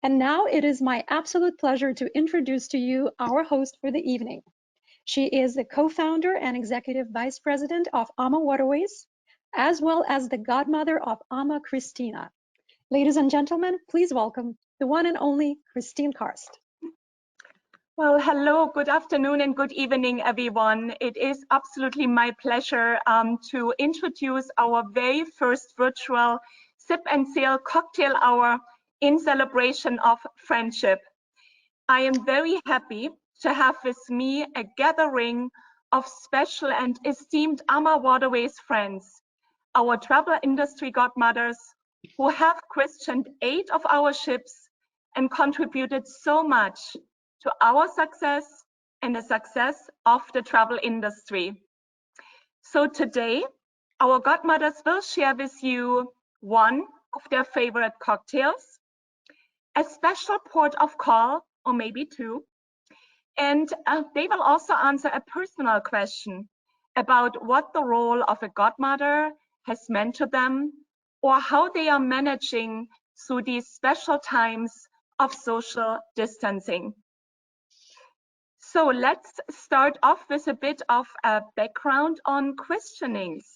And now it is my absolute pleasure to introduce to you our host for the evening. She is the co-founder and executive vice president of AmaWaterways, as well as the godmother of Ama Christina. Ladies and gentlemen, please welcome the one and only Christine Karst. Well, hello, good afternoon and good evening, everyone. It is absolutely my pleasure to introduce our very first virtual Sip and Sail cocktail hour in celebration of friendship. I am very happy to have with me a gathering of special and esteemed AmaWaterways friends, our travel industry godmothers, who have christened 8 of our ships and contributed so much to our success and the success of the travel industry. So today, our godmothers will share with you one of their favorite cocktails, a special port of call, or maybe two, and they will also answer a personal question about what the role of a godmother has meant to them, or how they are managing through these special times of social distancing. So let's start off with a bit of a background on christenings.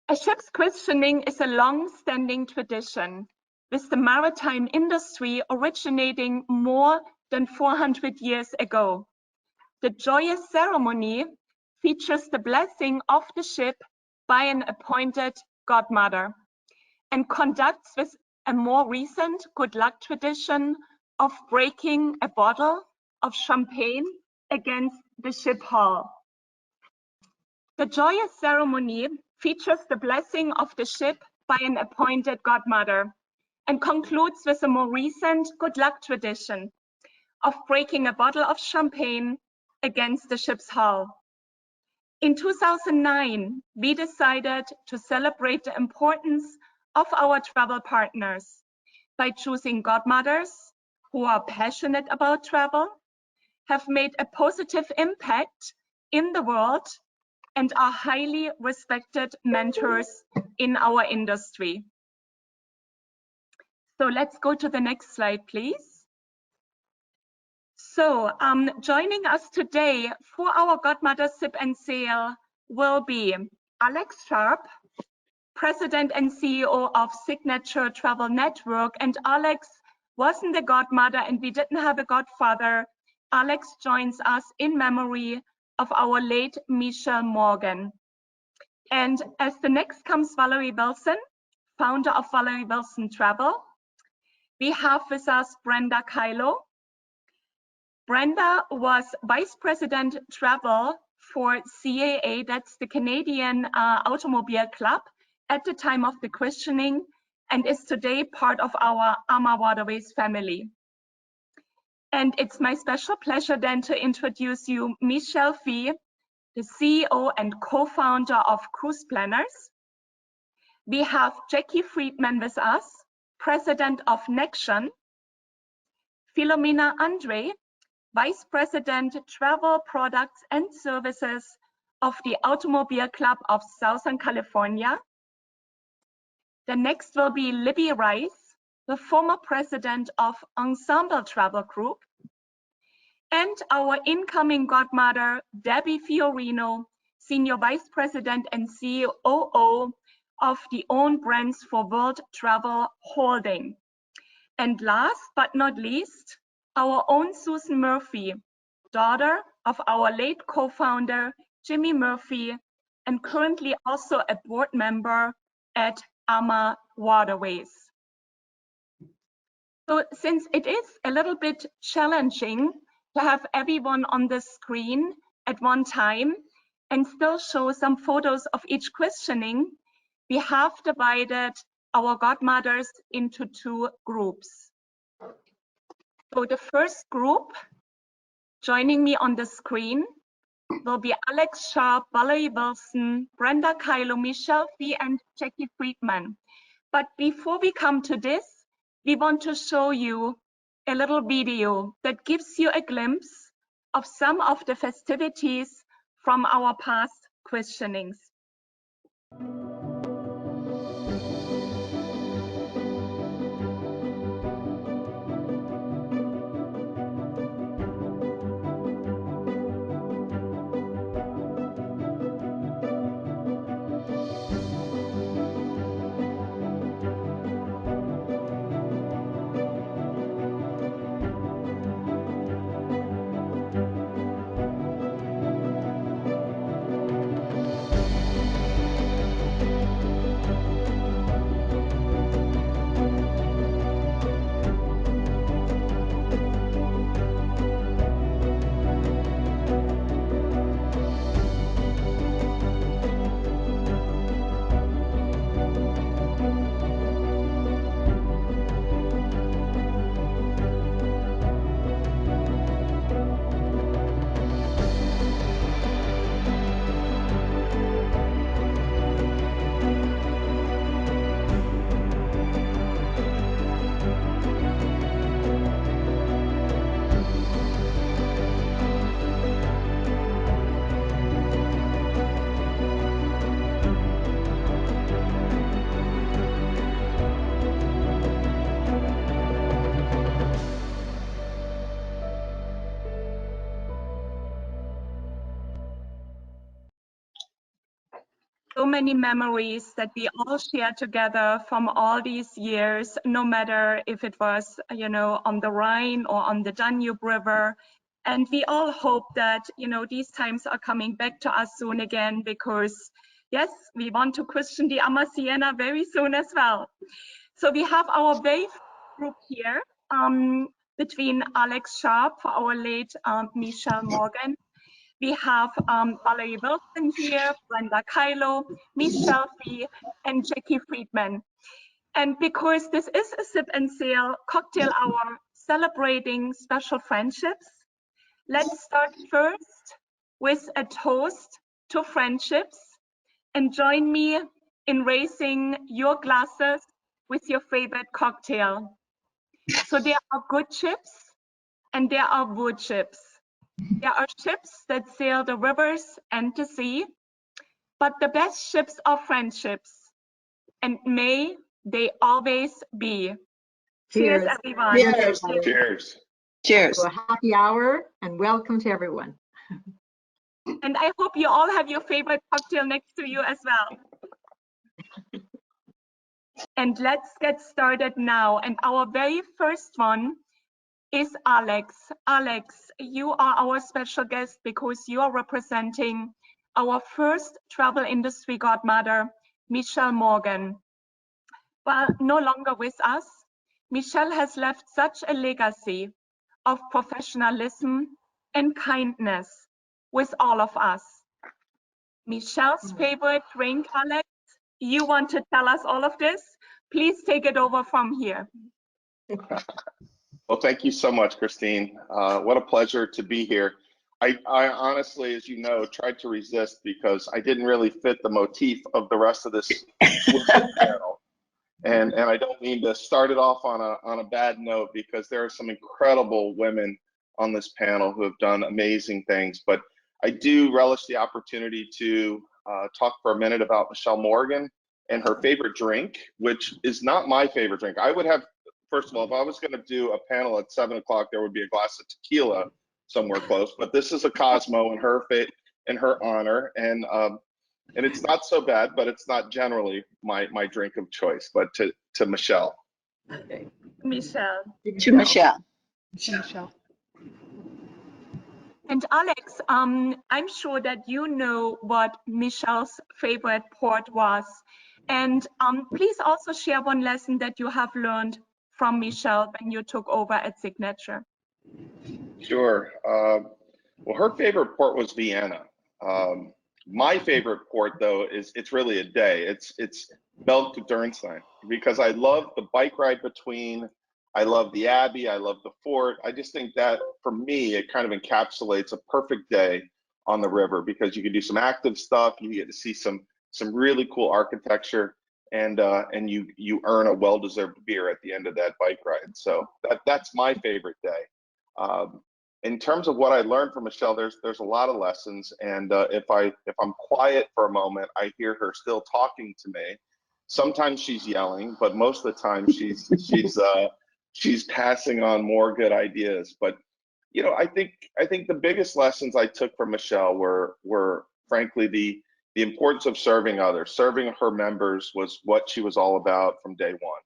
A ship's christening is a long-standing tradition, with the maritime industry originating more than 400 years ago. The joyous ceremony features the blessing of the ship by an appointed godmother and conducts with a more recent good luck tradition of breaking a bottle of champagne against the ship hull. The joyous ceremony features the blessing of the ship by an appointed godmother and concludes with a more recent good luck tradition of breaking a bottle of champagne against the ship's hull. In 2009, we decided to celebrate the importance of our travel partners by choosing godmothers who are passionate about travel, have made a positive impact in the world, and are highly respected mentors in our industry. So let's go to the next slide, please. So joining us today for our Godmother Sip and Sail will be Alex Sharp, President and CEO of Signature Travel Network. And Alex wasn't a godmother and we didn't have a godfather. Alex joins us in memory of our late Michelle Morgan. And as the next comes Valerie Wilson, founder of Valerie Wilson Travel. We have with us Brenda Kylo. Brenda was Vice President Travel for CAA, that's the Canadian Automobile Club, at the time of the christening, and is today part of our AmaWaterways family. And it's my special pleasure then to introduce you Michelle Fee, the CEO and co-founder of Cruise Planners. We have Jackie Friedman with us, President of Nexion. Philomena Andre, Vice President Travel Products and Services of the Automobile Club of Southern California. The next will be Libby Rice, the former president of Ensemble Travel Group. And our incoming godmother, Debbie Fiorino, Senior Vice President and COO of the Own Brands for World Travel Holding. And last but not least, our own Susan Murphy, daughter of our late co-founder, Jimmy Murphy, and currently also a board member at AmaWaterways. So since it is a little bit challenging to have everyone on the screen at one time and still show some photos of each christening, we have divided our godmothers into 2 groups. So the first group joining me on the screen will be Alex Sharp, Valerie Wilson, Brenda Kylo, Michelle Fee, and Jackie Friedman. But before we come to this, we want to show you a little video that gives you a glimpse of some of the festivities from our past christenings. many memories that we all share together from all these years, no matter if it was, you know, on the Rhine or on the Danube River. And we all hope that, you know, these times are coming back to us soon again, because yes, we want to christen the Ama Siena very soon as well. So we have our very group here, between Alex Sharp for our late Michelle Morgan. We have Valerie Wilson here, Brenda Kylo, Michelle Fee, and Jackie Friedman. And because this is a sip and sail cocktail hour celebrating special friendships, let's start first with a toast to friendships, and join me in raising your glasses with your favorite cocktail. So there are good ships and there are wood ships. There are ships that sail the rivers and the sea, but the best ships are friendships, and may they always be. Cheers, everyone. Cheers. Cheers. Cheers. A happy hour and welcome to everyone. And I hope you all have your favorite cocktail next to you as well. And let's get started now. And our very first one is Alex. Alex, you are our special guest because you are representing our first travel industry godmother, Michelle Morgan. While no longer with us, Michelle has left such a legacy of professionalism and kindness with all of us. Michelle's favorite drink, Alex, you want to tell us all of this? Please take it over from here. Well, thank you so much, Christine. What a pleasure to be here. I honestly, as you know, tried to resist because I didn't really fit the motif of the rest of this panel. And I don't mean to start it off on a bad note, because there are some incredible women on this panel who have done amazing things. But I do relish the opportunity to talk for a minute about Michelle Morgan and her favorite drink, which is not my favorite drink. I would have, first of all, if I was going to do a panel at 7 o'clock, there would be a glass of tequila somewhere close. But this is a Cosmo in her honor, and it's not so bad, but it's not generally my drink of choice. But to Michelle. Okay. Michelle. To Michelle. Michelle. And Alex, I'm sure that you know what Michelle's favorite port was. And please also share one lesson that you have learned from Michelle when you took over at Signature. Sure. Well, her favorite port was Vienna. My favorite port, though, it's really a day. It's Belk-Dürnstein, because I love the bike ride between. I love the Abbey. I love the fort. I just think that, for me, it kind of encapsulates a perfect day on the river, because you can do some active stuff. You get to see some really cool architecture, and you earn a well-deserved beer at the end of that bike ride. So that's my favorite day. In terms of what I learned from Michelle, there's a lot of lessons, and if I'm quiet for a moment, I hear her still talking to me. Sometimes she's yelling, but most of the time she's passing on more good ideas. But you know, I think the biggest lessons I took from Michelle were frankly the importance of serving others. Serving her members was what she was all about from day one,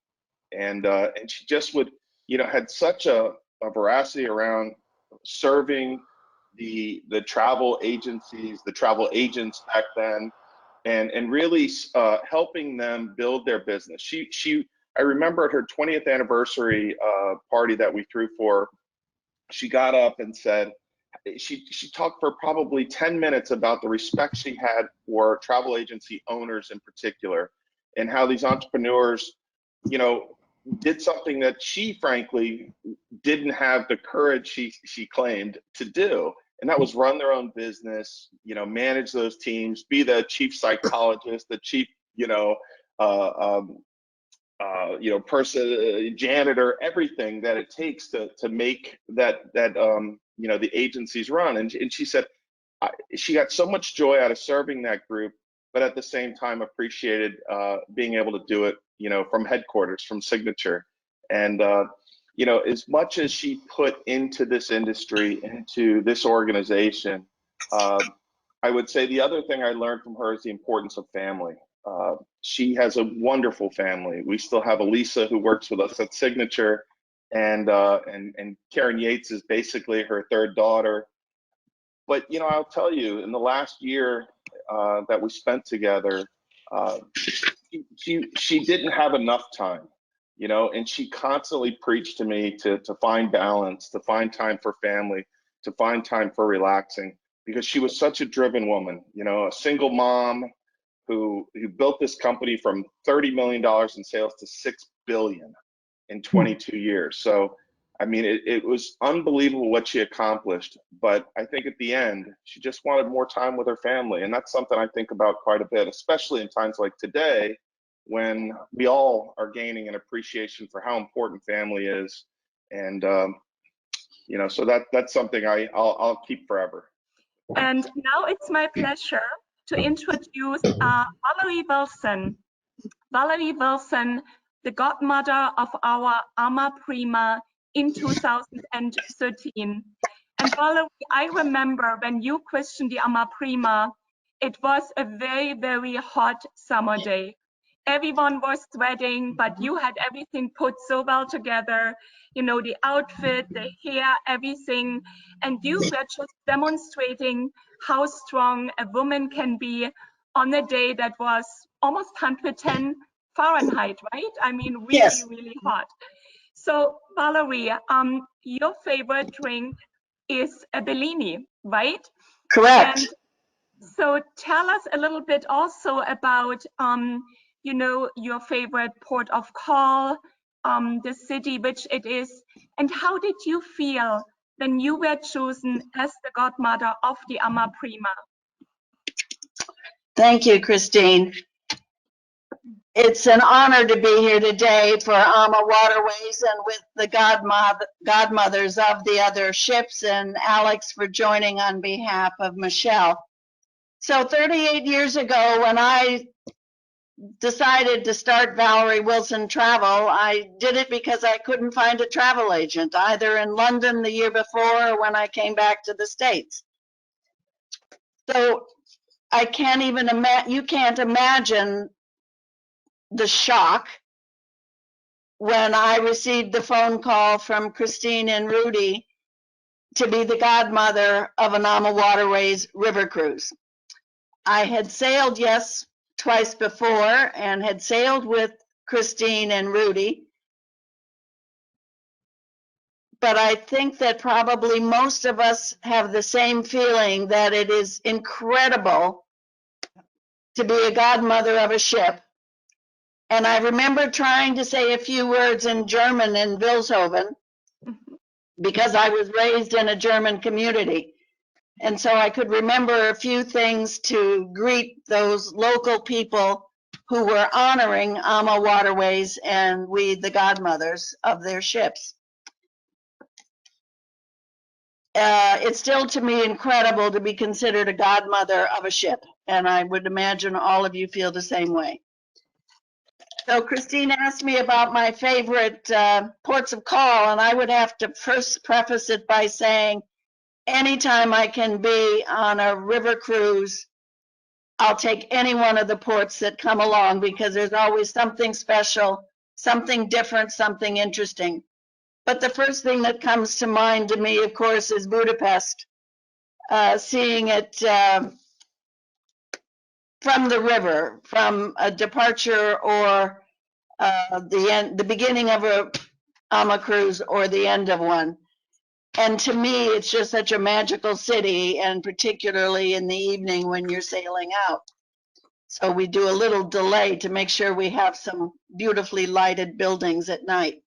and she just would, you know, had such a veracity around serving the travel agencies, the travel agents back then, and really helping them build their business. I remember at her 20th anniversary party that we threw for, she got up and said, she talked for probably 10 minutes about the respect she had for travel agency owners in particular, and how these entrepreneurs, you know, did something that she frankly didn't have the courage she claimed to do, and that was run their own business, you know, manage those teams, be the chief psychologist, the chief, person, janitor, everything that it takes to make that you know, the agencies run. And she said she got so much joy out of serving that group, but at the same time appreciated being able to do it, you know, from headquarters, from Signature. And you know, as much as she put into this industry, into this organization, I would say the other thing I learned from her is the importance of family. She has a wonderful family. We still have Elisa who works with us at Signature, and Karen Yates is basically her third daughter. But you know, I'll tell you, in the last year that we spent together, she didn't have enough time, you know, and she constantly preached to me to find balance, to find time for family, to find time for relaxing, because she was such a driven woman, you know, a single mom who built this company from $30 million in sales to $6 billion in 22 years. So, I mean, it was unbelievable what she accomplished, but I think at the end, she just wanted more time with her family. And that's something I think about quite a bit, especially in times like today, when we all are gaining an appreciation for how important family is. And, you know, so that's something I'll keep forever. And now it's my pleasure to introduce Valerie Wilson. Valerie Wilson, the godmother of our Ama Prima in 2013. And Valerie, I remember when you questioned the Ama Prima, it was a very, very hot summer day. Everyone was sweating, but you had everything put so well together, you know, the outfit, the hair, everything. And you were just demonstrating how strong a woman can be on a day that was almost 110 Fahrenheit, right? I mean, really, Yes. really hot. So Valerie, your favorite drink is a Bellini, right? Correct. And so tell us a little bit also about, you know, your favorite port of call, the city which it is, and how did you feel when you were chosen as the godmother of the Ama Prima? Thank you, Christine. It's an honor to be here today for AmaWaterways and with the godmothers of the other ships, and Alex for joining on behalf of Michelle. So 38 years ago, when I decided to start Valerie Wilson Travel, I did it because I couldn't find a travel agent, either in London the year before or when I came back to the States. So I can't even imagine, you can't imagine the shock when I received the phone call from Christine and Rudy to be the godmother of an AmaWaterways river cruise. I had sailed, yes, twice before, and had sailed with Christine and Rudy. But I think that probably most of us have the same feeling, that it is incredible to be a godmother of a ship. And I remember trying to say a few words in German in Vilshofen, because I was raised in a German community. And so I could remember a few things to greet those local people who were honoring AmaWaterways and we, the godmothers of their ships. It's still to me incredible to be considered a godmother of a ship, and I would imagine all of you feel the same way. So Christine asked me about my favorite ports of call, and I would have to first preface it by saying, anytime I can be on a river cruise, I'll take any one of the ports that come along, because there's always something special, something different, something interesting. But the first thing that comes to mind to me, of course, is Budapest. Seeing it from the river, from a departure or the beginning of a Ama cruise or the end of one. And to me, it's just such a magical city, and particularly in the evening when you're sailing out. So we do a little delay to make sure we have some beautifully lighted buildings at night.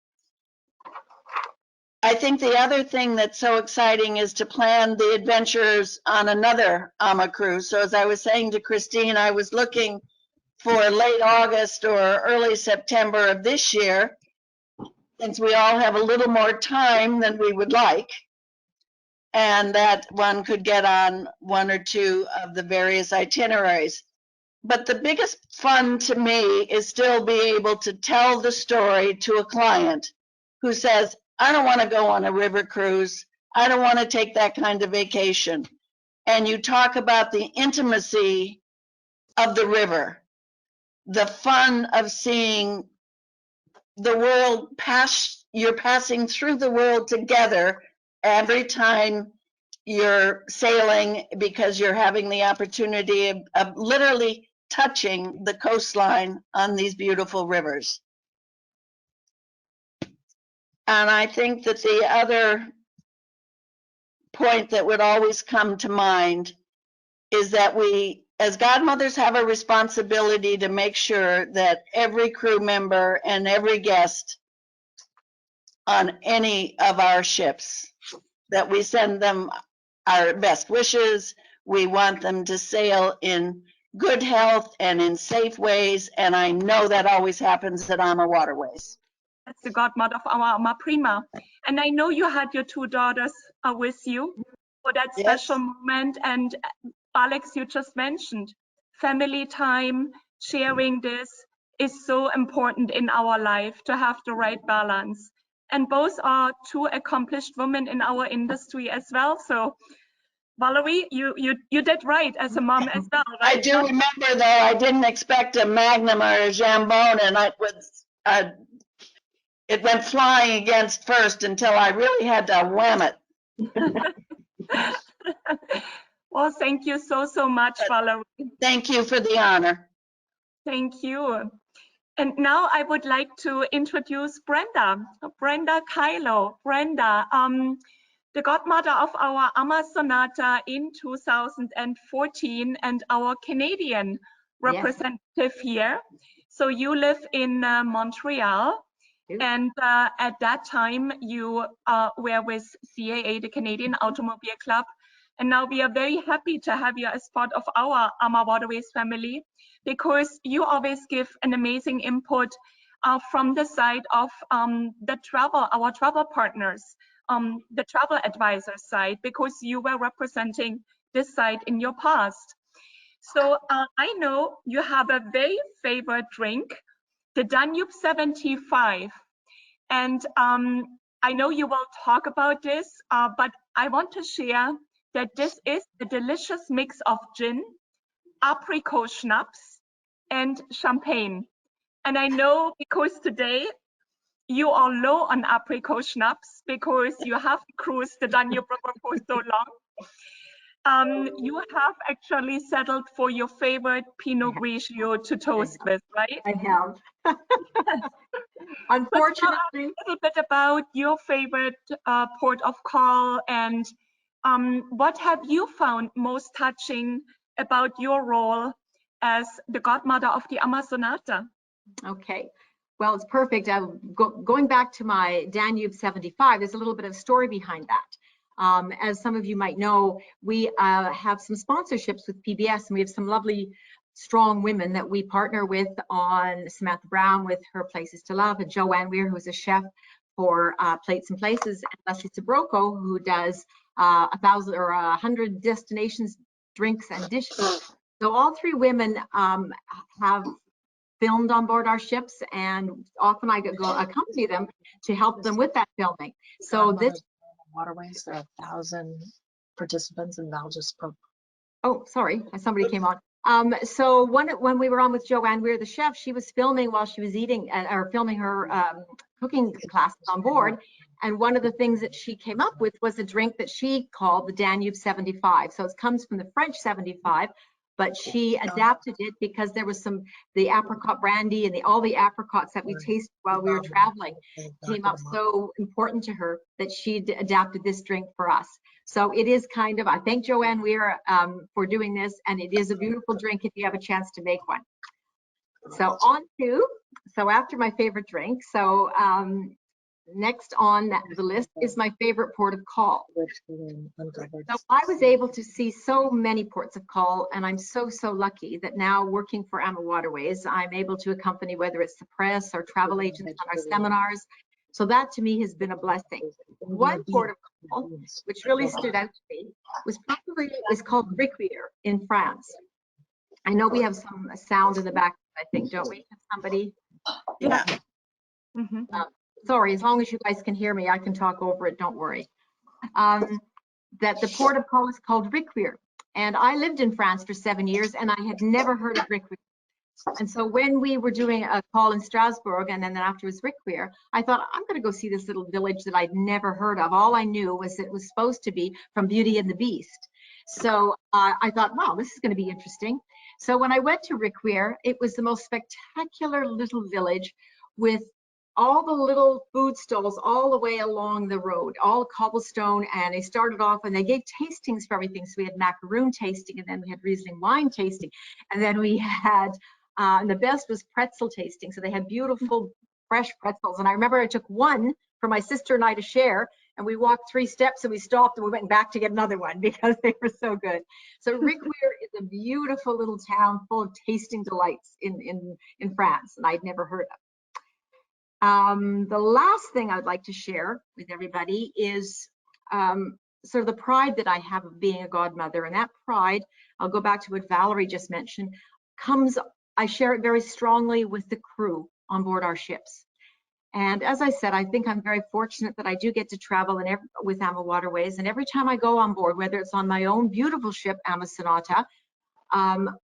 I think the other thing that's so exciting is to plan the adventures on another Ama cruise. So as I was saying to Christine, I was looking for late August or early September of this year, since we all have a little more time than we would like, and that one could get on one or two of the various itineraries. But the biggest fun to me is still be able to tell the story to a client who says, I don't want to go on a river cruise. I don't want to take that kind of vacation. and you talk about the intimacy of the river, the fun of seeing the world pass, you're passing through the world together every time you're sailing, because you're having the opportunity of literally touching the coastline on these beautiful rivers. And I think that the other point that would always come to mind is that we, as godmothers, have a responsibility to make sure that every crew member and every guest on any of our ships, that we send them our best wishes. We want them to sail in good health and in safe ways, and I know that always happens at AmaWaterways. That's the godmother of our Ama Prima. And I know you had your two daughters with you for that special moment. And Alex, you just mentioned family time, sharing this is so important in our life, to have the right balance. And both are two accomplished women in our industry as well. So Valerie, you did right as a mom as well, right? I do remember, though, I didn't expect a Magnum or a Jambon, and it went flying against first until I really had to wham it. Well, thank you so much, Valerie. Thank you for the honor. Thank you. And now I would like to introduce Brenda Kylo. Brenda, the godmother of our Ama Sonata in 2014 and our Canadian representative here. So you live in Montreal. And at that time, you were with CAA, the Canadian Automobile Club. And now we are very happy to have you as part of our AmaWaterways family, because you always give an amazing input from the side of our travel partners, the travel advisor side, because you were representing this side in your past. So I know you have a very favorite drink, the Danube 75. And I know you will talk about this, but I want to share that this is a delicious mix of gin, apricot schnapps, and champagne. And I know because today you are low on apricot schnapps because you have cruised the Danube River for so long. You have actually settled for your favorite Pinot Grigio to toast with, right? I have. Unfortunately, a little bit about your favorite port of call, and what have you found most touching about your role as the godmother of the Ama Sonata? okay. Well, it's perfect. Going back to my Danube 75, there's a little bit of story behind that. As some of you might know, we have some sponsorships with PBS, and we have some lovely, strong women that we partner with on Samantha Brown with her Places to Love, and Joanne Weir, who's a chef for Plates and Places, and Leslie Sabroko, who does 1,000 or 100 destinations, drinks and dishes. So all three women have filmed on board our ships, and often I go accompany them to help them with that filming. So this Waterways, there are 1,000 participants, and I'll just oh, sorry, somebody came on. So when we were on with Joanne Weir, the chef, she was filming while she was eating, or filming her cooking classes on board. And one of the things that she came up with was a drink that she called the Danube 75. So it comes from the French 75, but she adapted it because there was the apricot brandy and all the apricots that we tasted while we were traveling came up so important to her that she adapted this drink for us. So it is kind of, I thank Joanne Weir for doing this, and it is a beautiful drink if you have a chance to make one. So after my favorite drink, so next on the list is my favorite port of call. So I was able to see so many ports of call, and I'm so lucky that now working for AmaWaterways, I'm able to accompany whether it's the press or travel agents on our seminars. So that to me has been a blessing. One port of call, which really stood out to me, was called Riquier in France. I know we have some sound in the back, I think, don't we? Have somebody? Yeah. Sorry, as long as you guys can hear me, I can talk over it, don't worry. That the port of call is called Riquier. And I lived in France for 7 years, and I had never heard of Riquier. And so when we were doing a call in Strasbourg and then afterwards Riquier, I thought, I'm going to go see this little village that I'd never heard of. All I knew was it was supposed to be from Beauty and the Beast. So I thought, wow, this is going to be interesting. So when I went to Riquier, it was the most spectacular little village with all the little food stalls all the way along the road, all cobblestone. And they started off and they gave tastings for everything. So we had macaroon tasting, and then we had Riesling wine tasting. And then we had, and the best was pretzel tasting. So they had beautiful fresh pretzels. And I remember I took one for my sister and I to share, and we walked 3 steps and we stopped and we went back to get another one because they were so good. So Riquier is a beautiful little town full of tasting delights in France, and I'd never heard of. The last thing I'd like to share with everybody is sort of the pride that I have of being a godmother. And that pride, I'll go back to what Valerie just mentioned, I share it very strongly with the crew on board our ships. And as I said, I think I'm very fortunate that I do get to travel with AmaWaterways. And every time I go on board, whether it's on my own beautiful ship, AmaSonata,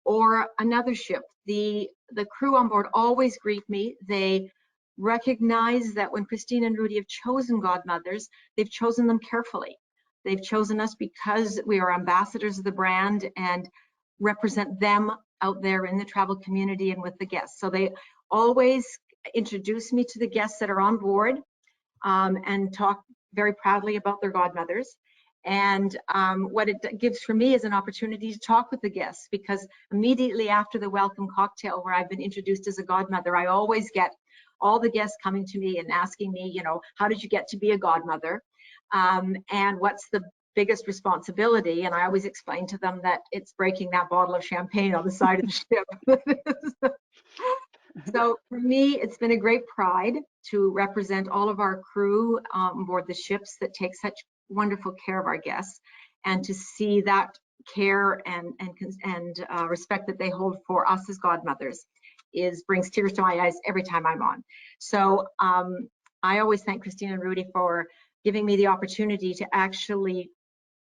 or another ship, the crew on board always greet me. They recognize that when Christine and Rudy have chosen godmothers, they've chosen them carefully. They've chosen us because we are ambassadors of the brand and represent them out there in the travel community and with the guests. So they always introduce me to the guests that are on board and talk very proudly about their godmothers. And what it gives for me is an opportunity to talk with the guests, because immediately after the welcome cocktail where I've been introduced as a godmother, I always get all the guests coming to me and asking me, you know, how did you get to be a godmother? And what's the biggest responsibility? And I always explain to them that it's breaking that bottle of champagne on the side of the ship. So for me, it's been a great pride to represent all of our crew on board the ships that take such wonderful care of our guests, and to see that care and respect that they hold for us as godmothers brings tears to my eyes every time I'm on. So I always thank Christine and Rudy for giving me the opportunity to actually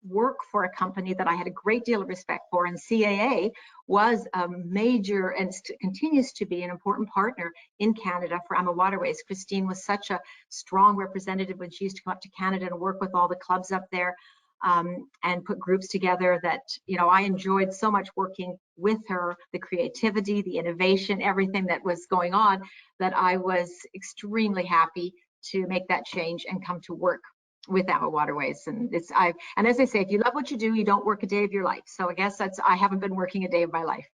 work for a company that I had a great deal of respect for, and CAA was a major and continues to be an important partner in Canada for AmaWaterways. Christine was such a strong representative when she used to come up to Canada and work with all the clubs up there and put groups together that, you know, I enjoyed so much working with her, the creativity, the innovation, everything that was going on, that I was extremely happy to make that change and come to work with AmaWaterways. And as I say, if you love what you do, you don't work a day of your life. So I guess I haven't been working a day of my life.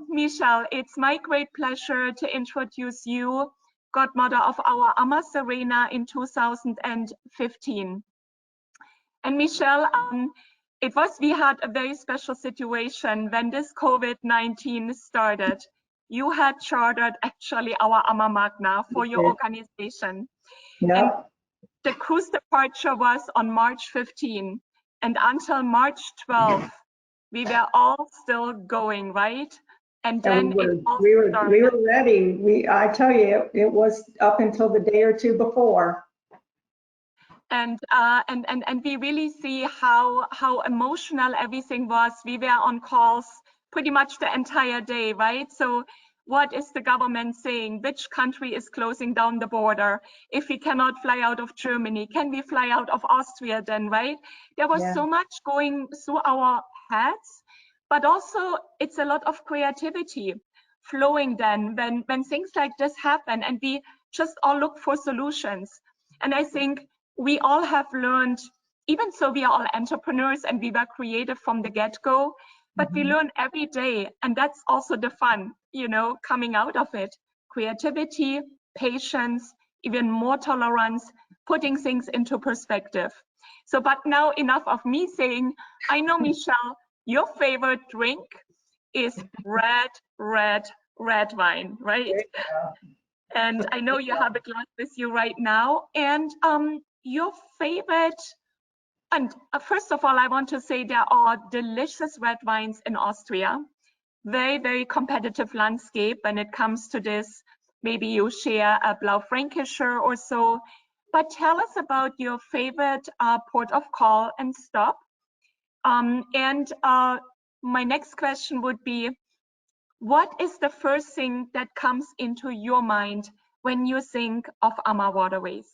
Michelle, it's my great pleasure to introduce you, godmother of our Ama Serena in 2015. And Michelle, we had a very special situation when this COVID-19 started. You had chartered actually our Ama Magna for your organization. Yeah. And the cruise departure was on March 15, and until March 12, we were all still going, right? And then we were ready. I tell you, it was up until the day or two before. And we really see how emotional everything was. We were on calls pretty much the entire day, right? So what is the government saying? Which country is closing down the border? If we cannot fly out of Germany, can we fly out of Austria then, right? There was so much going through our heads, but also it's a lot of creativity flowing then when things like this happen, and we just all look for solutions. And I think we all have learned, even so we are all entrepreneurs and we were creative from the get-go, but we learn every day, and that's also the fun, you know, coming out of it. Creativity, patience, even more tolerance, putting things into perspective. So, but now enough of me saying, I know, Michelle, your favorite drink is red wine, right? And I know you have a glass with you right now. And your favorite, and first of all, I want to say there are delicious red wines in Austria. Very, very competitive landscape when it comes to this. Maybe you share a Blaufränkischer or so. But tell us about your favorite port of call and stop. My next question would be, what is the first thing that comes into your mind when you think of AmaWaterways?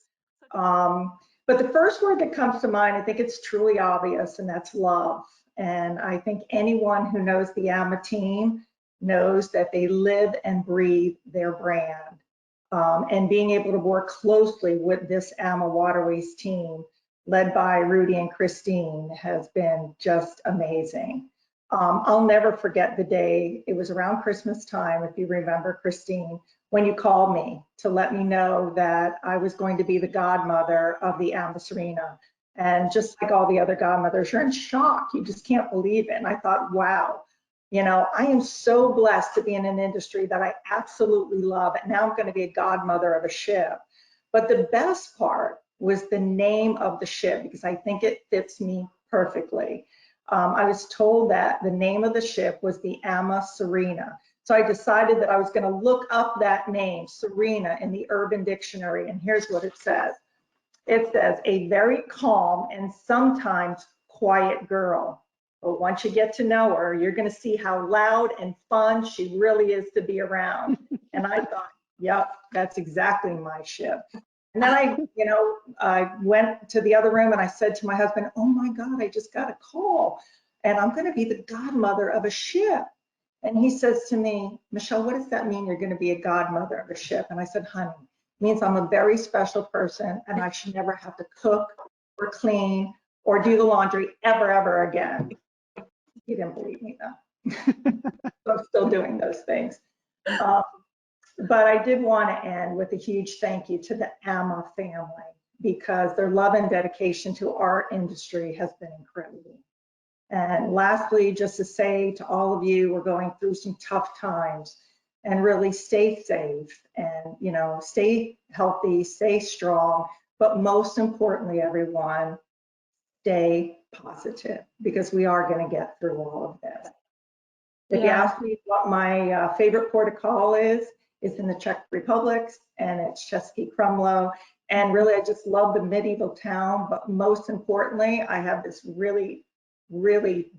But the first word that comes to mind, I think it's truly obvious, and that's love. And I think anyone who knows the AMA team knows that they live and breathe their brand. And being able to work closely with this AmaWaterways team, led by Rudy and Christine, has been just amazing. I'll never forget the day, it was around Christmas time, if you remember, Christine, when you called me to let me know that I was going to be the godmother of the AMA Serena. And just like all the other godmothers, you're in shock. You just can't believe it. And I thought, wow, you know, I am so blessed to be in an industry that I absolutely love. And now I'm going to be a godmother of a ship. But the best part was the name of the ship, because I think it fits me perfectly. I was told that the name of the ship was the AMA Serena. So I decided that I was going to look up that name, Serena, in the Urban Dictionary. And here's what it says. It says, a very calm and sometimes quiet girl. But once you get to know her, you're going to see how loud and fun she really is to be around. And I thought, yep, that's exactly my ship. And then I went to the other room and I said to my husband, oh my God, I just got a call and I'm going to be the godmother of a ship. And he says to me, Michelle, what does that mean? You're going to be a godmother of a ship? And I said, honey, it means I'm a very special person and I should never have to cook or clean or do the laundry ever again. He didn't believe me though. So I'm still doing those things. But I did want to end with a huge thank you to the AMA family, because their love and dedication to our industry has been incredible. And lastly, just to say to all of you, we're going through some tough times, and really stay safe and, you know, stay healthy, stay strong, but most importantly, everyone, stay positive, because we are going to get through all of this. If you ask me what my favorite port of call is, it's in the Czech Republic, and it's Český Krumlov. And really, I just love the medieval town, but most importantly, I have this really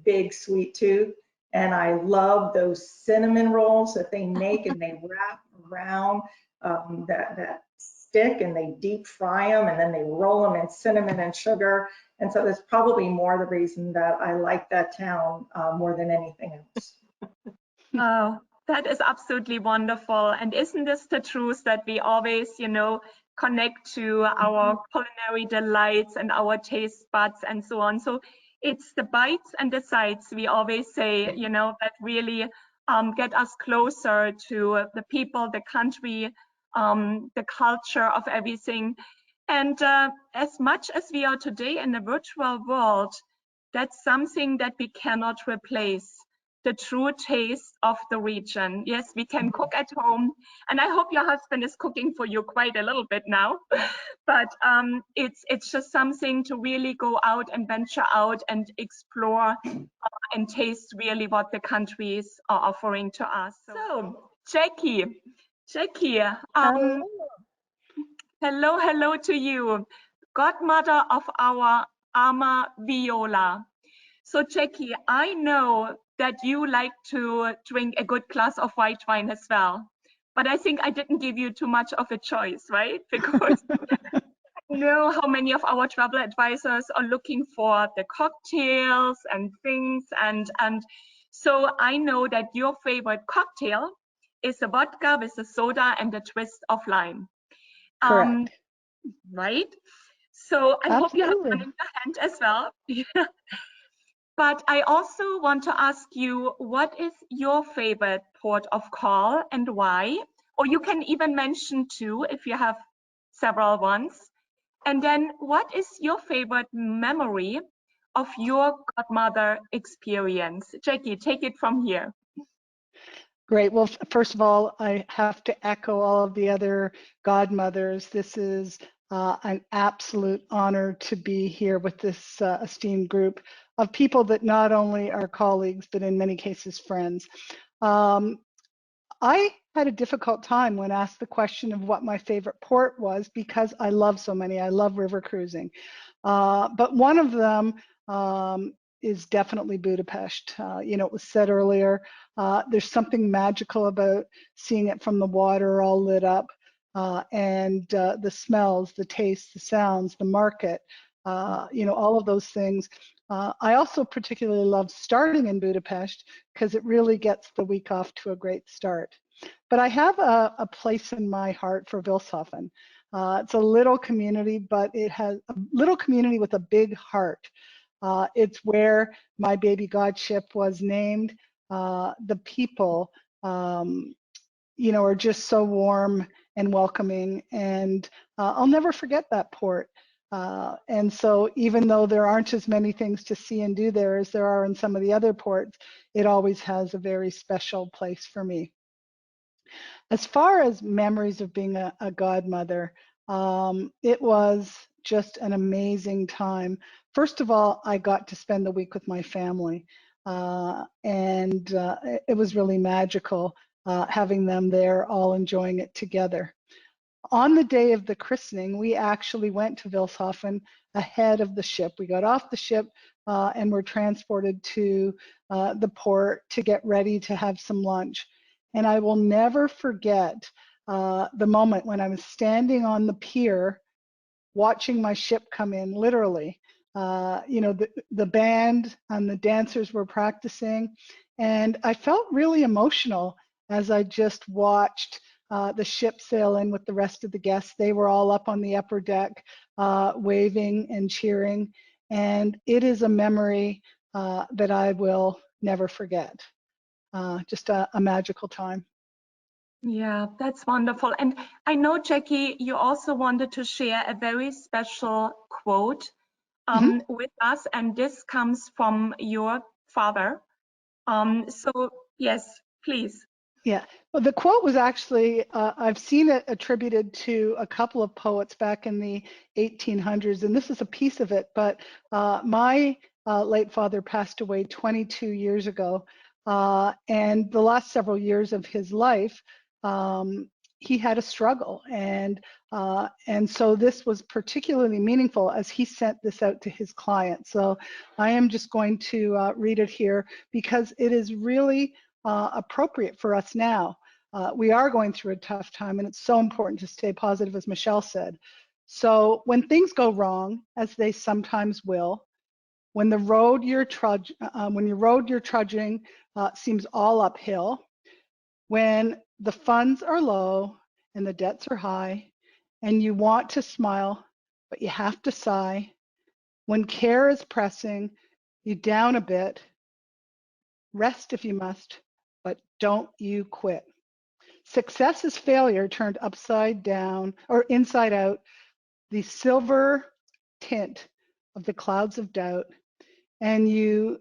big sweet tooth, and I love those cinnamon rolls that they make and they wrap around that stick, and they deep fry them, and then they roll them in cinnamon and sugar. And so that's probably more the reason that I like that town more than anything else. Oh, that is absolutely wonderful. And isn't this the truth that we always, you know, connect to our culinary delights and our taste buds and so on? So it's the bites and the sights, we always say, you know, that really get us closer to the people, the country, the culture of everything. And as much as we are today in the virtual world, that's something that we cannot replace. The true taste of the region. Yes, we can cook at home, and I hope your husband is cooking for you quite a little bit now, but it's just something to really go out and venture out and explore and taste really what the countries are offering to us. So Jackie, hello to you, godmother of our Ama Viola. So Jackie, I know that you like to drink a good glass of white wine as well, but I think I didn't give you too much of a choice, right? Because I know how many of our travel advisors are looking for the cocktails and things, and so I know that your favorite cocktail is a vodka with a soda and a twist of lime. Correct. Right? So I hope you have one in your hand as well. But I also want to ask you, what is your favorite port of call and why? Or you can even mention two if you have several ones. And then what is your favorite memory of your godmother experience? Jackie, take it from here. Great. Well, first of all, I have to echo all of the other godmothers. This is an absolute honor to be here with this esteemed group of people that not only are colleagues, but in many cases friends. I had a difficult time when asked the question of what my favorite port was, because I love so many. I love river cruising. But one of them is definitely Budapest. You know, it was said earlier, there's something magical about seeing it from the water all lit up, and the smells, the tastes, the sounds, the market, you know, all of those things. I also particularly love starting in Budapest because it really gets the week off to a great start. But I have a place in my heart for Vilshofen. It's a little community, but it has a little community with a big heart. It's where my baby godship was named. The people, you know, are just so warm and welcoming, and I'll never forget that port. And so even though there aren't as many things to see and do there as there are in some of the other ports, it always has a very special place for me. As far as memories of being a godmother, it was just an amazing time. First of all, I got to spend the week with my family, and it was really magical having them there, all enjoying it together. On the day of the christening, we actually went to Vilshofen ahead of the ship. We got off the ship and were transported to the port to get ready to have some lunch. And I will never forget the moment when I was standing on the pier watching my ship come in, literally. You know, the band and the dancers were practicing, and I felt really emotional as I just watched the ship sail in with the rest of the guests. They were all up on the upper deck, waving and cheering, and it is a memory that I will never forget. Just a magical time. Yeah, that's wonderful. And I know, Jackie, you also wanted to share a very special quote with us, and this comes from your father. So yes, please. Yeah, well, the quote was actually, I've seen it attributed to a couple of poets back in the 1800s, and this is a piece of it, but my late father passed away 22 years ago, and the last several years of his life, he had a struggle, and so this was particularly meaningful as he sent this out to his clients. So I am just going to read it here because it is really appropriate for us now. We are going through a tough time, and it's so important to stay positive, as Michelle said. So when things go wrong, as they sometimes will, when the road you're trudging seems all uphill, when the funds are low and the debts are high, and you want to smile, but you have to sigh, when care is pressing you down a bit, rest if you must, but don't you quit. Success is failure turned upside down or inside out, the silver tint of the clouds of doubt. And you,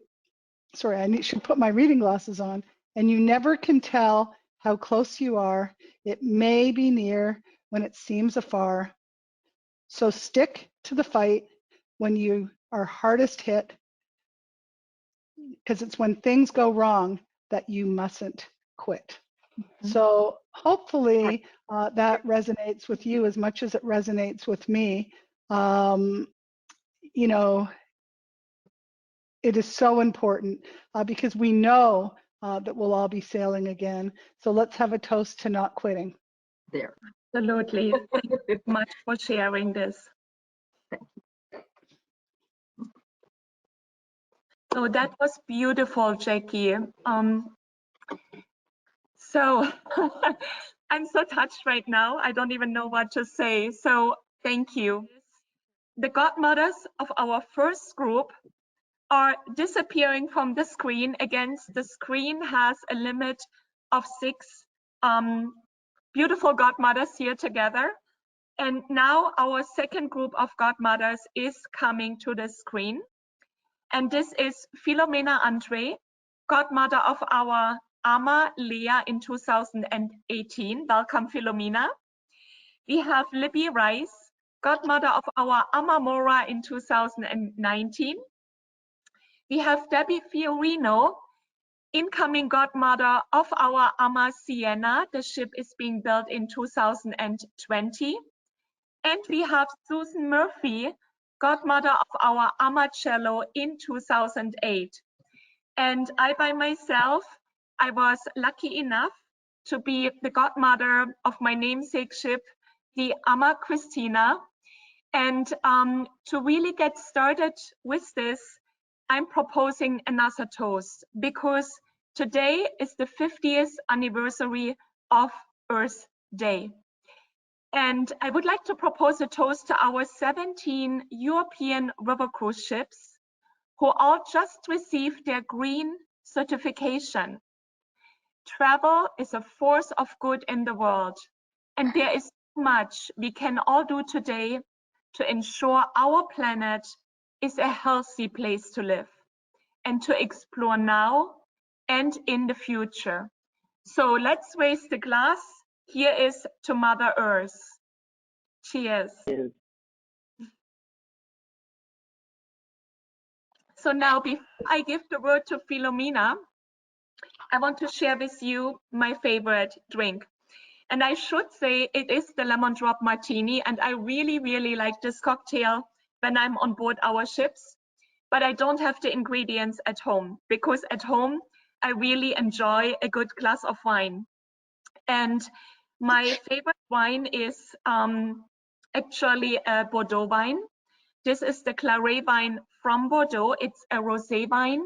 sorry, I should put my reading glasses on, and you never can tell how close you are. It may be near when it seems afar. So stick to the fight when you are hardest hit, because it's when things go wrong that you mustn't quit. So hopefully that resonates with you as much as it resonates with me. You know, it is so important because we know that we'll all be sailing again. So let's have a toast to not quitting. There. Absolutely. Thank you so much for sharing this. So that was beautiful, Jackie. So I'm so touched right now. I don't even know what to say. So thank you. The godmothers of our first group are disappearing from the screen. Again, the screen has a limit of 6 beautiful godmothers here together. And now our second group of godmothers is coming to the screen. And this is Filomena Andre, godmother of our Ama Leah in 2018. Welcome, Filomena. We have Libby Rice, godmother of our Ama Mora in 2019. We have Debbie Fiorino, incoming godmother of our Ama Sienna. The ship is being built in 2020. And we have Susan Murphy, godmother of our AmaCello in 2008. And I by myself, I was lucky enough to be the godmother of my namesake ship, the Ama Christina. And to really get started with this, I'm proposing another toast, because today is the 50th anniversary of Earth Day. And I would like to propose a toast to our 17 European river cruise ships who all just received their green certification. Travel is a force of good in the world, and there is so much we can all do today to ensure our planet is a healthy place to live and to explore now and in the future. So let's raise the glass. Here is to Mother Earth. Cheers. So now, before I give the word to Philomena, I want to share with you my favorite drink. And I should say it is the lemon drop martini, and I really, really like this cocktail when I'm on board our ships. But I don't have the ingredients at home, because at home I really enjoy a good glass of wine. And my favorite wine is actually a Bordeaux wine. This is the Claret wine from Bordeaux. It's a rosé wine,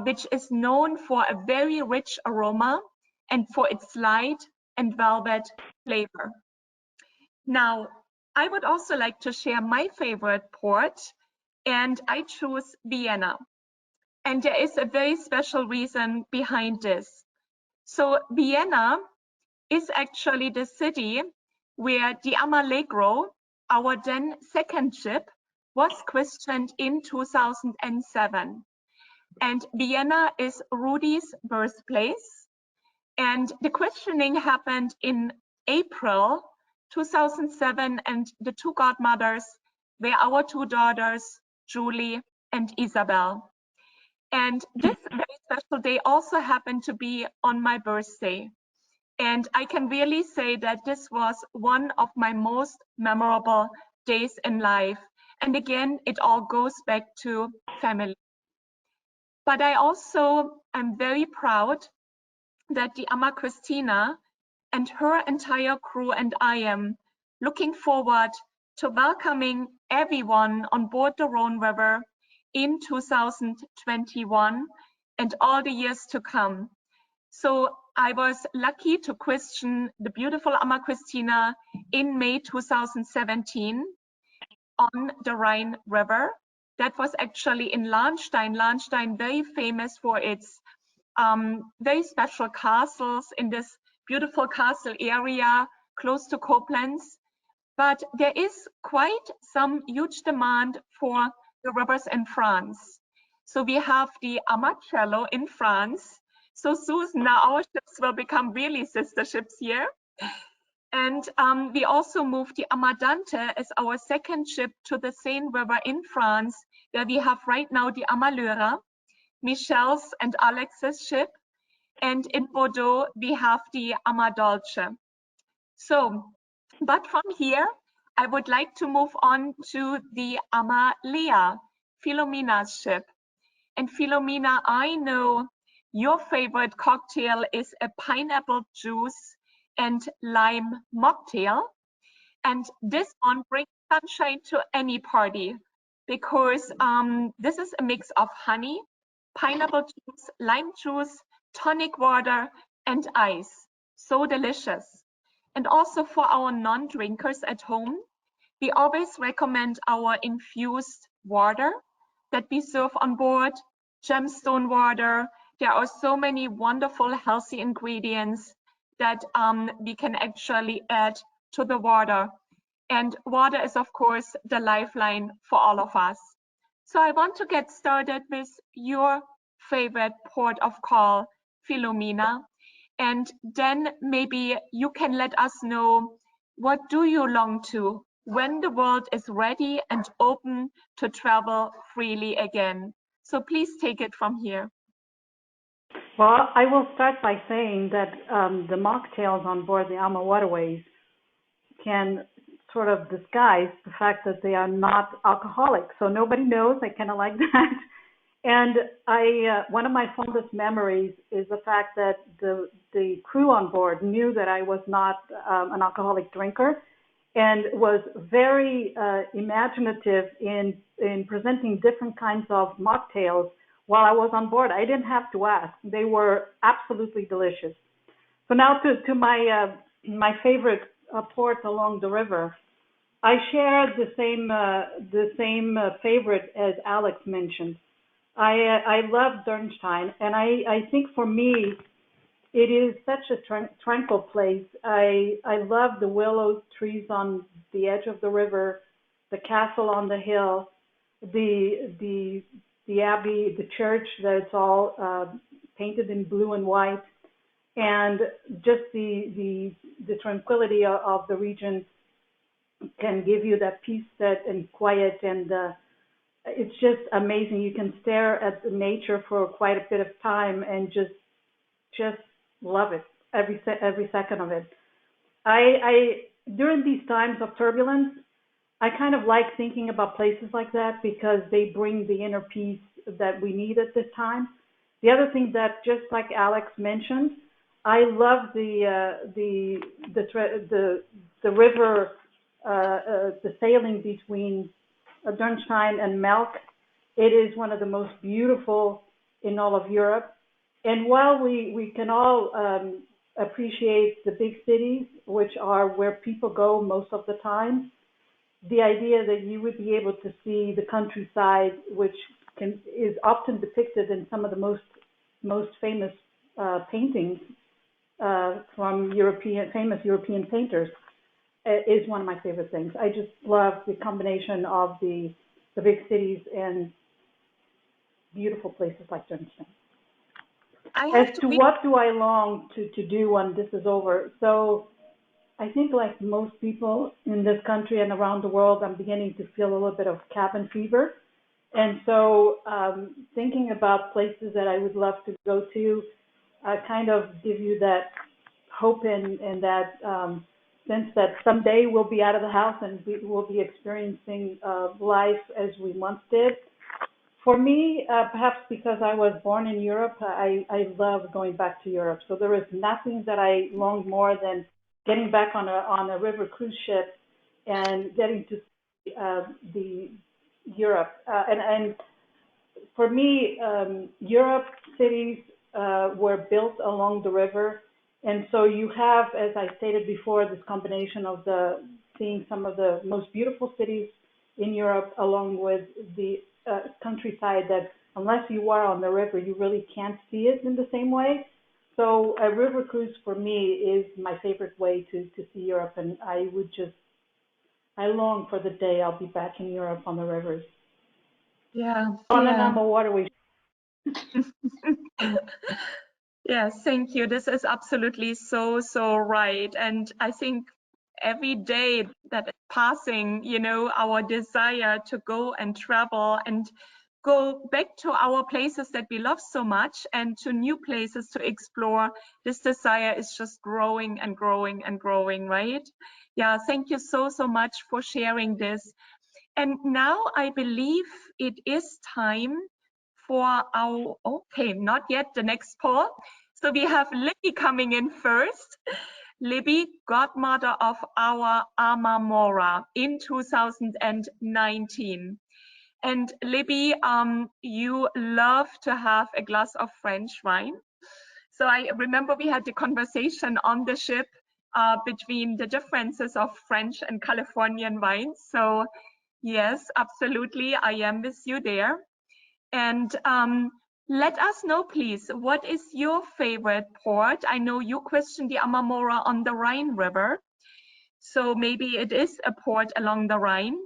which is known for a very rich aroma and for its light and velvet flavor. Now, I would also like to share my favorite port, and I choose Vienna. And there is a very special reason behind this. So Vienna is actually the city where the AmaLegro, our then second ship, was christened in 2007. And Vienna is Rudy's birthplace. And the christening happened in April 2007, and the two godmothers were our two daughters, Julie and Isabel. And this very special day also happened to be on my birthday. And I can really say that this was one of my most memorable days in life. And again, it all goes back to family. But I also am very proud that the Ama Christina and her entire crew and I am looking forward to welcoming everyone on board the Rhone River in 2021 and all the years to come. So I was lucky to christen the beautiful Ama Christina in May 2017 on the Rhine River. That was actually in Lahnstein. Lahnstein, very famous for its very special castles in this beautiful castle area close to Koblenz. But there is quite some huge demand for the rivers in France. So we have the AmaCello in France. So soon now our ships will become really sister ships here. And we also moved the Amadante as our second ship to the Seine River in France, where we have right now the AmaLeura, Michelle's and Alex's ship. And in Bordeaux, we have the AmaDolce. So, but from here, I would like to move on to the AmaLea, Philomena's ship. And Philomena, I know your favorite cocktail is a pineapple juice and lime mocktail. And this one brings sunshine to any party, because this is a mix of honey, pineapple juice, lime juice, tonic water, and ice. So delicious. And also for our non-drinkers at home, we always recommend our infused water that we serve on board, gemstone water. There are so many wonderful healthy ingredients that we can actually add to the water. And water is, of course, the lifeline for all of us. So I want to get started with your favorite port of call, Philomena. And then maybe you can let us know, what do you long to when the world is ready and open to travel freely again? So please take it from here. Well, I will start by saying that the mocktails on board the AmaWaterways can sort of disguise the fact that they are not alcoholic. So nobody knows. I kind of like that. And one of my fondest memories is the fact that the crew on board knew that I was not an alcoholic drinker, and was very imaginative in presenting different kinds of mocktails while I was on board. I didn't have to ask. They were absolutely delicious. So now to my favorite port along the river. I share the same favorite as Alex mentioned. I love Dernstein, and I think for me, it is such a tranquil place. I love the willow trees on the edge of the river, the castle on the hill, the abbey, the church that's all painted in blue and white, and just the tranquility of the region can give you that peace and quiet, and it's just amazing. You can stare at the nature for quite a bit of time and just love it, every second of it. I during these times of turbulence, I kind of like thinking about places like that because they bring the inner peace that we need at this time. The other thing that, just like Alex mentioned, I love the river, the sailing between Dernstein and Melk. It is one of the most beautiful in all of Europe. And while we can all appreciate the big cities, which are where people go most of the time, the idea that you would be able to see the countryside, which is often depicted in some of the most famous paintings from famous European painters, is one of my favorite things. I just love the combination of the big cities and beautiful places like Dernstein. As to what do I long to do when this is over? So I think, like most people in this country and around the world, I'm beginning to feel a little bit of cabin fever. And so thinking about places that I would love to go to, kind of give you that hope and that sense that someday we'll be out of the house and we'll be experiencing life as we once did. For me, perhaps because I was born in Europe, I love going back to Europe. So there is nothing that I long more than getting back on a river cruise ship and getting to see the Europe. And for me, Europe cities were built along the river. And so you have, as I stated before, this combination of seeing some of the most beautiful cities in Europe along with the countryside that, unless you are on the river, you really can't see it in the same way. So a river cruise for me is my favorite way to see Europe, and I long for the day I'll be back in Europe on the rivers. Yeah. On an AmaWaterways. Yes, thank you. This is absolutely so right. And I think every day that is passing, our desire to go and travel and go back to our places that we love so much and to new places to explore, this desire is just growing and growing and growing, right? Yeah, thank you so much for sharing this. And now I believe it is time for our, okay, not yet, the next poll. So we have Libby coming in first. Libby, godmother of our AmaMora in 2019. And Libby, you love to have a glass of French wine. So I remember we had the conversation on the ship between the differences of French and Californian wines. So yes, absolutely, I am with you there. And let us know, please, what is your favorite port? I know you questioned the AmaMora on the Rhine River. So maybe it is a port along the Rhine.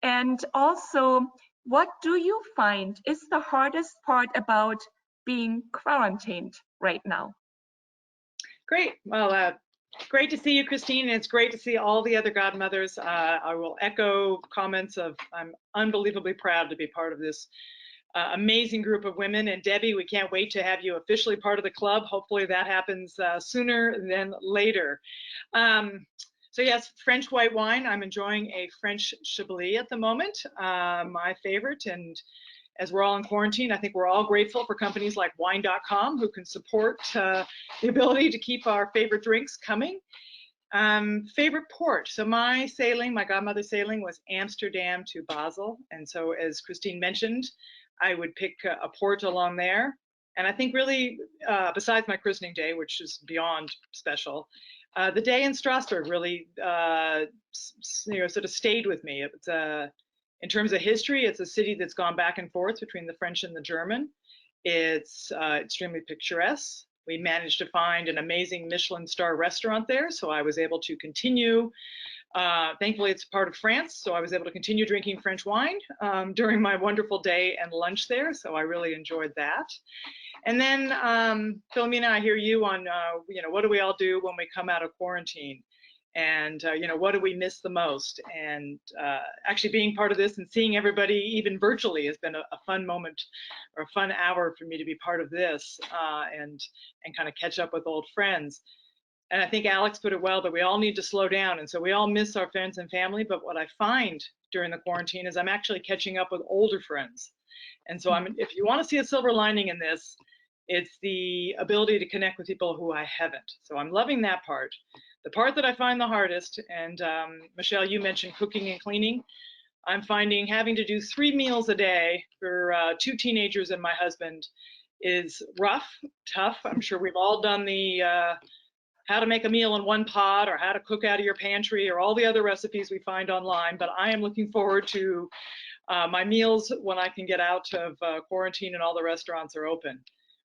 And also, what do you find is the hardest part about being quarantined right now? Great. Well, great to see you, Christine. And it's great to see all the other godmothers. I will echo comments of I'm unbelievably proud to be part of this amazing group of women. And Debbie, we can't wait to have you officially part of the club. Hopefully that happens sooner than later. So yes, French white wine. I'm enjoying a French Chablis at the moment, my favorite. And as we're all in quarantine, I think we're all grateful for companies like wine.com who can support the ability to keep our favorite drinks coming. Favorite port. So my godmother sailing was Amsterdam to Basel. And so as Christine mentioned, I would pick a port along there. And I think really, besides my christening day, which is beyond special, the day in Strasbourg really, sort of stayed with me. It's in terms of history, it's a city that's gone back and forth between the French and the German. It's extremely picturesque. We managed to find an amazing Michelin star restaurant there, so I was able to continue. Thankfully, it's part of France, so I was able to continue drinking French wine during my wonderful day and lunch there, so I really enjoyed that. And then, Philomena, I hear you on, what do we all do when we come out of quarantine? And, what do we miss the most? And actually being part of this and seeing everybody, even virtually, has been a fun moment or a fun hour for me to be part of this and kind of catch up with old friends. And I think Alex put it well, that we all need to slow down. And so we all miss our friends and family. But what I find during the quarantine is I'm actually catching up with older friends. And so if you want to see a silver lining in this, it's the ability to connect with people who I haven't. So I'm loving that part. The part that I find the hardest, and Michelle, you mentioned cooking and cleaning. I'm finding having to do 3 meals a day for 2 teenagers and my husband is rough, tough. I'm sure we've all done the how to make a meal in one pot, or how to cook out of your pantry, or all the other recipes we find online. But I am looking forward to my meals when I can get out of quarantine and all the restaurants are open.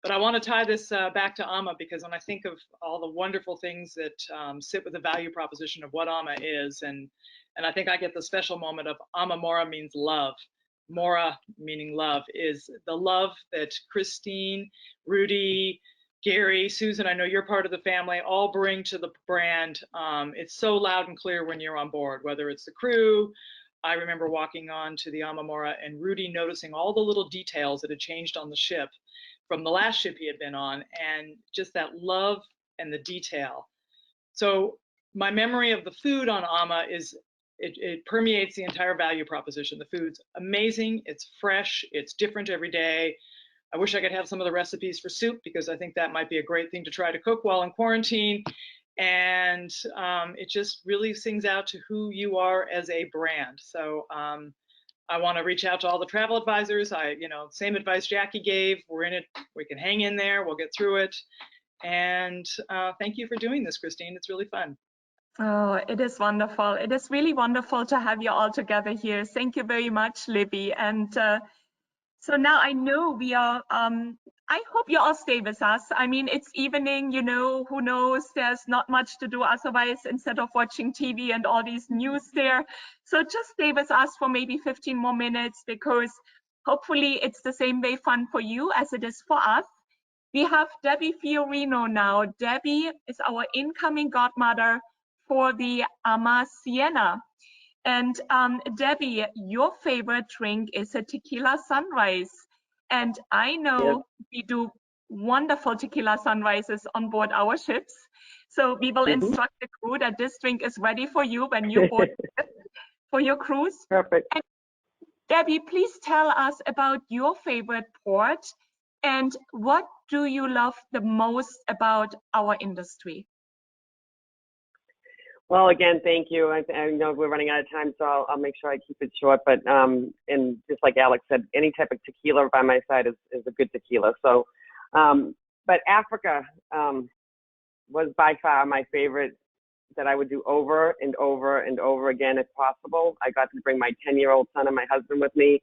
But I want to tie this back to Ama, because when I think of all the wonderful things that sit with the value proposition of what Ama is, and I think I get the special moment of Ama Mora means love. Mora meaning love, is the love that Christine, Rudy, Gary, Susan, I know you're part of the family, all bring to the brand. It's so loud and clear when you're on board, whether it's the crew. I remember walking on to the Ama Mora and Rudy noticing all the little details that had changed on the ship from the last ship he had been on, and just that love and the detail. So my memory of the food on Ama is it permeates the entire value proposition. The food's amazing, it's fresh, it's different every day. I wish I could have some of the recipes for soup, because I think that might be a great thing to try to cook while in quarantine. And it just really sings out to who you are as a brand. So I want to reach out to all the travel advisors. Same advice Jackie gave. We're in it. We can hang in there. We'll get through it. And thank you for doing this, Christine. It's really fun. Oh, it is wonderful. It is really wonderful to have you all together here. Thank you very much, Libby. And so now I know we are, I hope you all stay with us. I mean, it's evening, who knows, there's not much to do otherwise instead of watching TV and all these news there. So just stay with us for maybe 15 more minutes, because hopefully it's the same way fun for you as it is for us. We have Debbie Fiorino now. Debbie is our incoming godmother for the Ama Siena. And Debbie, your favorite drink is a tequila sunrise. And I know we do wonderful tequila sunrises on board our ships. So we will instruct the crew that this drink is ready for you when you board for your cruise. Perfect. And Debbie, please tell us about your favorite port and what do you love the most about our industry? Well, again, thank you. I know we're running out of time, so I'll make sure I keep it short. But and just like Alex said, any type of tequila by my side is a good tequila. So, but Africa was by far my favorite, that I would do over and over and over again if possible. I got to bring my 10-year-old son and my husband with me,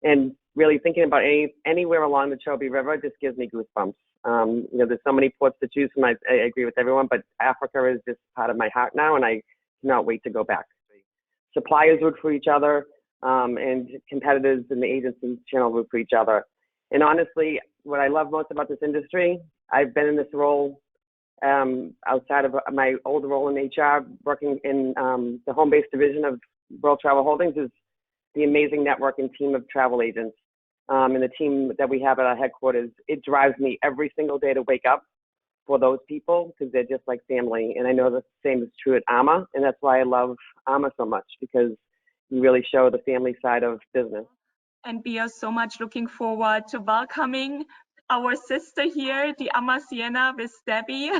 and really thinking about anywhere along the Chobe River just gives me goosebumps. There's so many ports to choose from. I agree with everyone, but Africa is just part of my heart now, and I cannot wait to go back. Suppliers root for each other, and competitors in the agency channel root for each other. And honestly, what I love most about this industry, I've been in this role outside of my old role in HR, working in the home-based division of World Travel Holdings, is the amazing network and team of travel agents. And the team that we have at our headquarters, it drives me every single day to wake up for those people because they're just like family. And I know the same is true at AMA, and that's why I love AMA so much, because you really show the family side of business. And we are so much looking forward to welcoming our sister here, the AMA Siena with Debbie.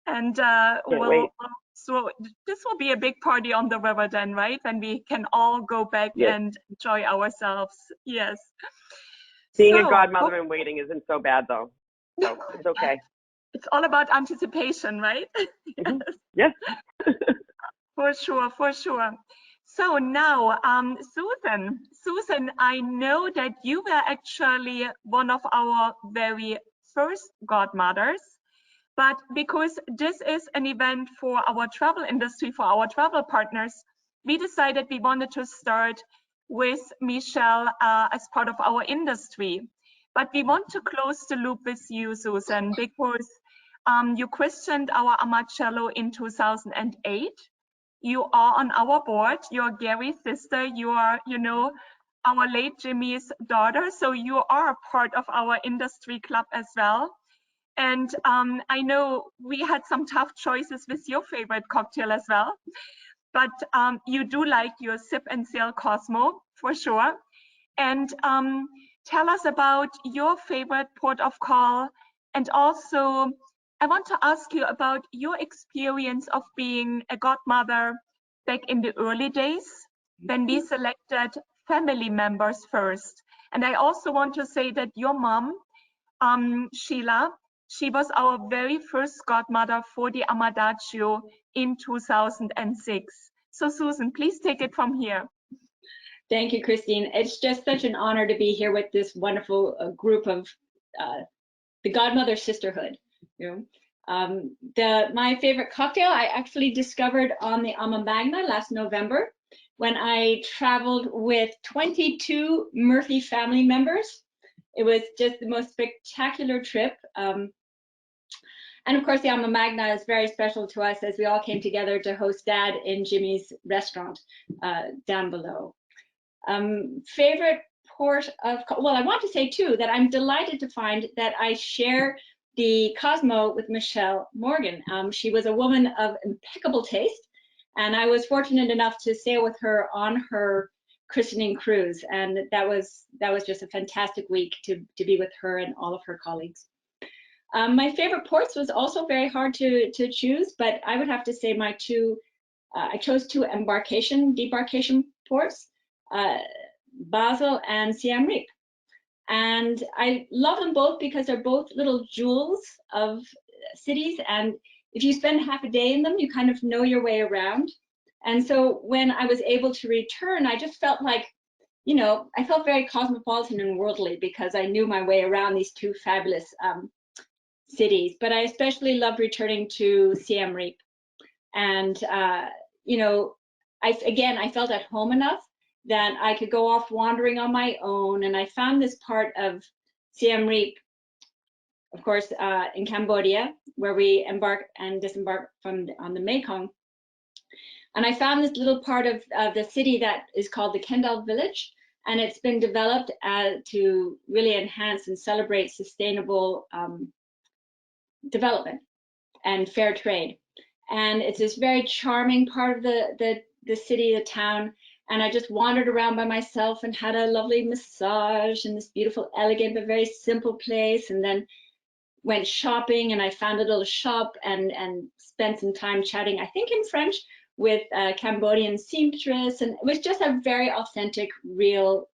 And so this will be a big party on the river then, right? And we can all go back and enjoy ourselves. Yes. Being a godmother in waiting isn't so bad though. So it's okay. It's all about anticipation, right? Yes. For sure, for sure. So now, Susan, I know that you were actually one of our very first godmothers, but because this is an event for our travel industry, for our travel partners, we decided we wanted to start with Michelle as part of our industry. But we want to close the loop with you, Susan, because you christened our Amacello in 2008. You are on our board. You're Gary's sister. You are, you know, our late Jimmy's daughter. So you are a part of our industry club as well. And I know we had some tough choices with your favorite cocktail as well. But you do like your Sip and Sail Cosmo for sure. And tell us about your favorite port of call. And also, I want to ask you about your experience of being a godmother back in the early days when we selected family members first. And I also want to say that your mom, Sheila, she was our very first godmother for the Amadagio in 2006. So Susan, please take it from here. Thank you, Christine. It's just such an honor to be here with this wonderful group of the Godmother Sisterhood. You know, my favorite cocktail I actually discovered on the Ama Magna last November when I traveled with 22 Murphy family members. It was just the most spectacular trip. And of course, the Ama Magna is very special to us as we all came together to host Dad in Jimmy's restaurant down below. Favorite port of, well, I want to say too that I'm delighted to find that I share the Cosmo with Michelle Morgan. She was a woman of impeccable taste, and I was fortunate enough to sail with her on her christening cruise, and that was just a fantastic week to be with her and all of her colleagues. My favorite ports was also very hard to choose, but I would have to say my two, I chose two debarkation ports, Basel and Siem Reap. And I love them both because they're both little jewels of cities. And if you spend half a day in them, you kind of know your way around. And so when I was able to return, I just felt like, you know, I felt very cosmopolitan and worldly because I knew my way around these two fabulous cities. But I especially loved returning to Siem Reap. And, you know, I felt at home enough that I could go off wandering on my own. And I found this part of Siem Reap, of course, in Cambodia, where we embark and disembark on the Mekong. And I found this little part of the city that is called the Kendall Village. And it's been developed to really enhance and celebrate sustainable development and fair trade. And it's this very charming part of the city, the town. And I just wandered around by myself and had a lovely massage in this beautiful, elegant, but very simple place. And then went shopping, and I found a little shop and spent some time chatting, I think in French, with a Cambodian seamstress. And it was just a very authentic, real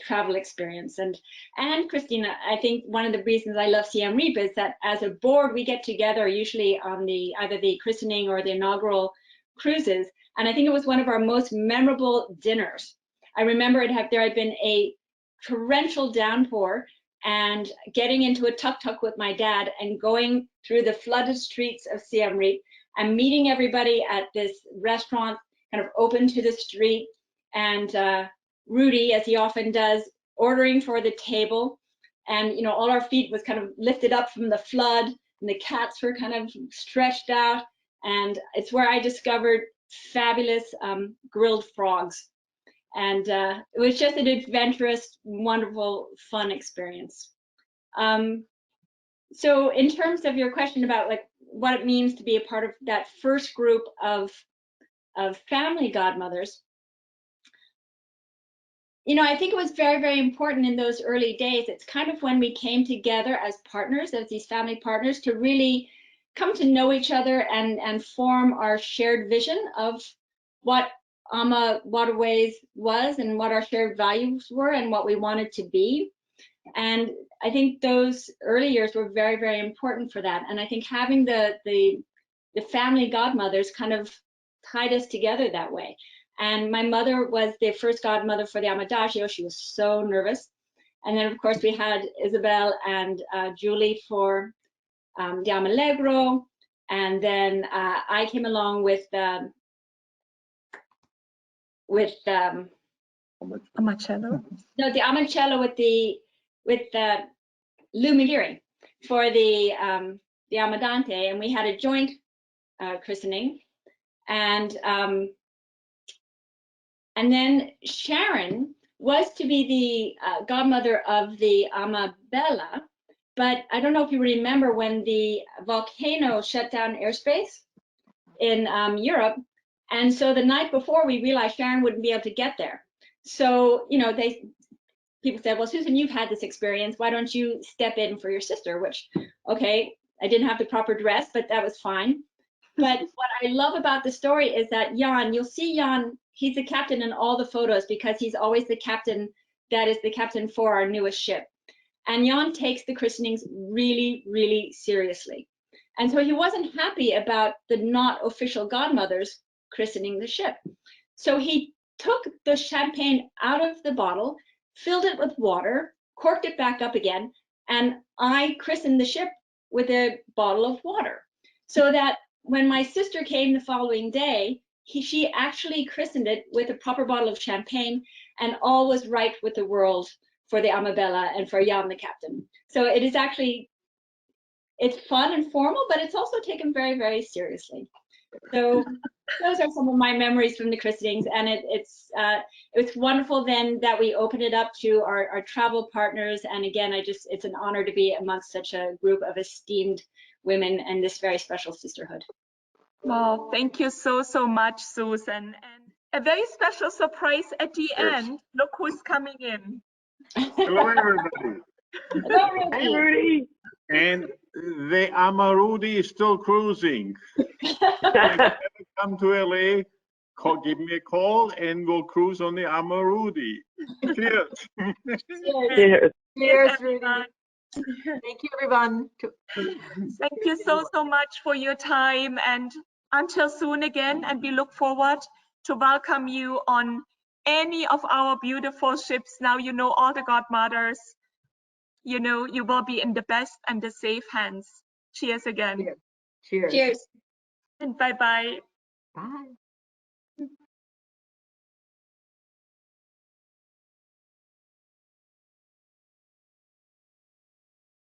travel experience. And Christina, I think one of the reasons I love Siem Reap is that as a board, we get together usually on either the christening or the inaugural cruises. And I think it was one of our most memorable dinners. I remember there had been a torrential downpour, and getting into a tuk-tuk with my dad and going through the flooded streets of Siem Reap and meeting everybody at this restaurant kind of open to the street, and Rudy, as he often does, ordering for the table. And, you know, all our feet was kind of lifted up from the flood, and the cats were kind of stretched out. And it's where I discovered fabulous grilled frogs. And it was just an adventurous, wonderful, fun experience. So in terms of your question about like what it means to be a part of that first group of family godmothers, you know, I think it was very, very important in those early days. It's kind of when we came together as partners, as these family partners, to really come to know each other and form our shared vision of what AmaWaterways was and what our shared values were and what we wanted to be. And I think those early years were very, very important for that. And I think having the family godmothers kind of tied us together that way. And my mother was the first godmother for the Amadagio. She was so nervous. And then, of course, we had Isabel and Julie for the Amalegro. And then I came along with Amacello. No, the Amacello with Lou McGeary for the Amadante, and we had a joint christening. And then Sharon was to be the godmother of the Amabella, but I don't know if you remember when the volcano shut down airspace in Europe. And so the night before, we realized Sharon wouldn't be able to get there. So, you know, people said, well, Susan, you've had this experience. Why don't you step in for your sister? Which, okay, I didn't have the proper dress, but that was fine. But what I love about the story is that Jan, you'll see Jan, he's the captain in all the photos because he's always the captain that is the captain for our newest ship. And Jan takes the christenings really, really seriously. And so he wasn't happy about the not official godmothers christening the ship. So he took the champagne out of the bottle, filled it with water, corked it back up again, and I christened the ship with a bottle of water. So that when my sister came the following day, she actually christened it with a proper bottle of champagne, and all was right with the world for the Amabella and for Jan the captain. So it is actually, it's fun and formal, but it's also taken very, very seriously. So those are some of my memories from the christenings, and it's wonderful then that we open it up to our travel partners. And again, it's an honor to be amongst such a group of esteemed women and this very special sisterhood. Well, thank you so, so much, Susan. And a very special surprise at the end. Look who's coming in. Hello, everybody. Hello, Rudy. Hi, Rudy. And the Amarudi is still cruising. If you come to LA, give me a call and we'll cruise on the Amarudi. Cheers. Cheers. Cheers, Rudy. Thank you, everyone. Thank you so, so much for your time, and until soon again, and we look forward to welcome you on any of our beautiful ships. Now you know all the godmothers. You know you will be in the best and the safe hands. Cheers again. Cheers. Cheers. And bye-bye. Bye.